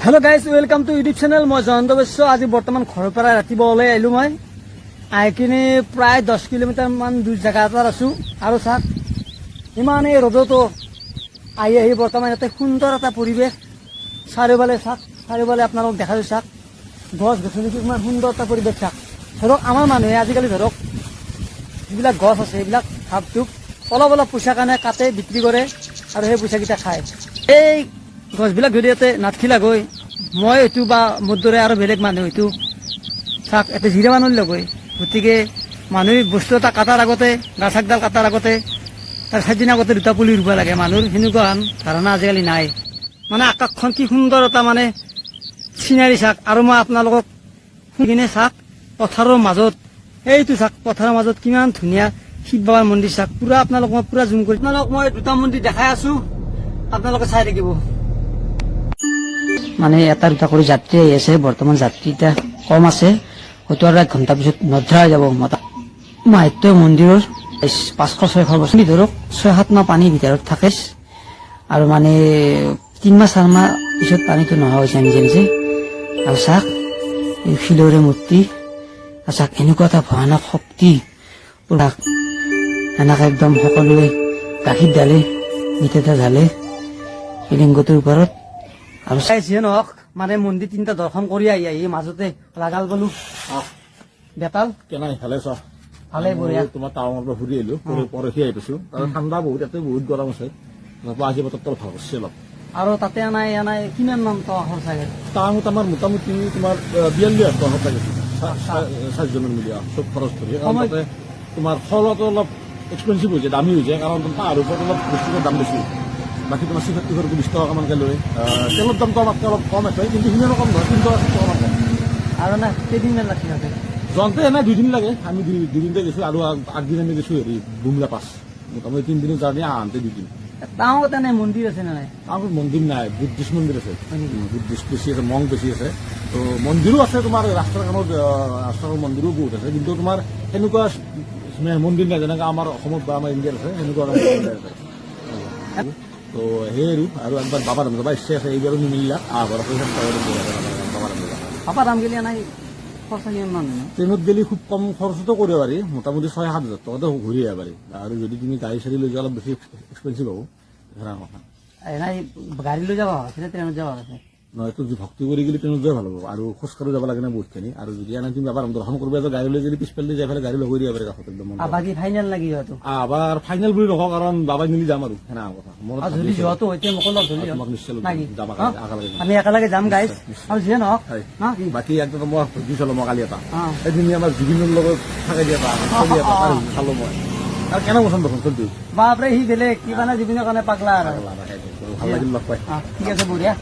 hello guys welcome to YouTube channel मैं जयন্ত বৈশ্য आज बर्तमान घर पर रातिपुवा ओলাই आइलो मैं आइकिने प्राय 10 किलोमीटर मान दूर जगह एटात आছো আৰু চাক ইমানে ৰদতো আহি বৰ্তমান এটা সুন্দৰ এটা পৰিবেশ চাৰিওফালে চাক চাৰিওফালে আপোনালোক দেখা যায় চাক গছ গছনি কিমান সুন্দৰ এটা পৰিবেশ চাক ধৰক আমাৰ মানুহে আজিকালি ধৰক যিবিলাক গছ আছে এইবিলাক হাবটুক অলপ অলপ পইচা কাৰণে কাটে বিক্ৰী কৰে আৰু সেই পইচাকেইটা খায় এই গছবিলাক যদি ইয়াতে নাথখিলা গৈ মই এইটো বা মোৰ দৰে আৰু বেলেগ মানুহ এইটো চাক এটা জিৰা মানুহ লগৈ গতিকে মানুহে বস্তু এটা কাটাৰ আগতে গাছাকডাল কাটাৰ আগতে তাৰ 7 দিন আগতে দুটা পুলি ৰুব লাগে মানুহৰ সেনেকুৱা ধাৰণা আজিকালি নাই মানে আকাশখন কি সুন্দৰ এটা মানে চিনাৰী চাক আৰু মই আপোনালোকক কিনে চাক পথাৰৰ মাজত এইটো চাক পথাৰৰ মাজত কিমান ধুনীয়া শিৱ বাবাৰ মন্দিৰ চাক পুৰা আপোনালোক মই পুৰা জুম কৰি আপোনালোক মই দুটা মন্দিৰ দেখাই আছো আপোনালোকে চাই থাকিব মানে এটা দুটা কৰি যাত্ৰী আহি আছে বৰ্তমান যাত্ৰী এটা কম আছে হয়তো আৰু 1 ঘণ্টা পিছত নধৰা যাব মতা মাহিত্য মন্দিৰৰ 500-600 বছৰ ধৰক 6-7 মাহ পানী ভিতৰত থাকে আৰু মানে 3 মাহ 4 মাহ পিছত পানীটো নহা হৈছে নিজে নিজে আৰু চাক এই শিলৰে মূৰ্তি চাক এনেকুৱা এটা ভয়ানক শক্তি পুৰা এনেকে একদম সকলোৱে গাখীৰ ঢালে মিঠা ঢালে লিংগটোৰ ওপৰত আৰু চাইছে নহওক মানে মন্দিৰ তিনিটা দৰ্শন কৰি আহি মাজতে লাগাল গলো বেতাল কেনাই ভালে চা ভালে বঢ়িয়া তোমাৰ টাউনৰ পৰা ঘূৰি আহিলো পৰহি আহি পাইছো আৰু ঠাণ্ডা বহুত ইয়াতে বহুত গৰম আছে আজি বতৰটো ভাল হৈছে অলপ আৰু তাতে আনাই কিমান মান টকা খৰচ লাগে টাউনত আমাৰ মোটামুটি তোমাৰ 42,000 টকা লাগে 4জনৰ মিলিয়া চব খৰচ কৰি কাৰণ তাতে তোমাৰ ফলতো অলপ এক্সপেঞ্চিভ হৈ যায় দামী হৈ যায় কাৰণ পাহাৰৰ ওপৰত অলপ বস্তুৰ দাম বেছি বাকী তোমাৰ চিফাৰটো 20 টকামানকে লৈ তেলৰ দামটো আমাতকৈ অলপ কম আছে কিন্তু সিমান কম নহয় 3 টকা কম আৰু না কেইদিনমান লাগি থাকে যাওঁতে এনে 2 দিন লাগে আমি 2 দিনতে গৈছো আৰু আগদিন আমি গৈছো হেৰি বুমলা পাছ মোটামুটি 3 দিনৰ জাৰ্ণি আহোঁতে 2 দিন টাউনত এনে মন্দিৰ আছে নে নাই টাউনত মন্দিৰ নাই বুদ্ধিষ্ট মন্দিৰ আছে বুদ্ধিষ্ট বেছি আছে মং বেছি আছে তো মন্দিৰো আছে তোমাৰ ৰাস্তাৰ কাষত ৰাস্তাৰ মন্দিৰো বহুত আছে কিন্তু তোমাৰ সেনেকুৱা মন্দিৰ নাই যেনেকৈ আমাৰ অসমত বা আমাৰ ইণ্ডিয়াত আছে সেনেকুৱা তো সেই আৰু একবাৰ বাবা ৰাম যাবা ইচ্ছা আছে এইবাৰো নিমিলিলা বাবা ৰাম গেলি নাই খৰচা কিমান মান ট্ৰেইনত গেলি খুব কম খৰচতো কৰিব পাৰি মোটামুটি 6-7 হাজাৰ টকাতে ঘূৰি আহিব পাৰি আৰু যদি তুমি গাড়ী চাড়ী লৈ যোৱা অলপ বেছি এক্সপেঞ্চিভ হ'ব ধৰা কথা নাই গাড়ী লৈ যাব আছে ট্ৰেইনত যাব আছে নহয় এইটো ভক্তি কৰি গেলি ট্ৰেইনত যোৱা ভাল হ'ব আৰু খোজকাঢ়ি যাব লাগে না বহুতখিনি আৰু যদি এনে তুমি এবাৰ দৰ্শন কৰিব যোৱা গাড়ী লৈ গেলি পিছফালে যাই পেলাই গাড়ী লৈ দিব পাৰি কাষত একদম বাকী ফাইনেল লাগি যোৱাটো আবাৰ ফাইনেল বুলি নকওঁ কাৰণ বাবাই মিলি যাম আৰু সেনা কথা যদি যোৱাটো হৈছে মোক লগ ধৰি তোমাক নিশ্চয় যাবা আমি একেলগে যাম গাইজ আৰু যিয়ে নহওক বাকী একদম মই সুধি চালো মই কালি এটা এদিন আমাৰ জুবিনৰ লগত থাকে দিয়া চালো মই আৰু কেনে পচন্দ দেখোন চলি বাপৰে সি বেলেগ কিবা না জুবিনৰ কাৰণে পাগলা আৰু ভাল লাগিল লগ পাই ঠিক আছে বঢ়িয়া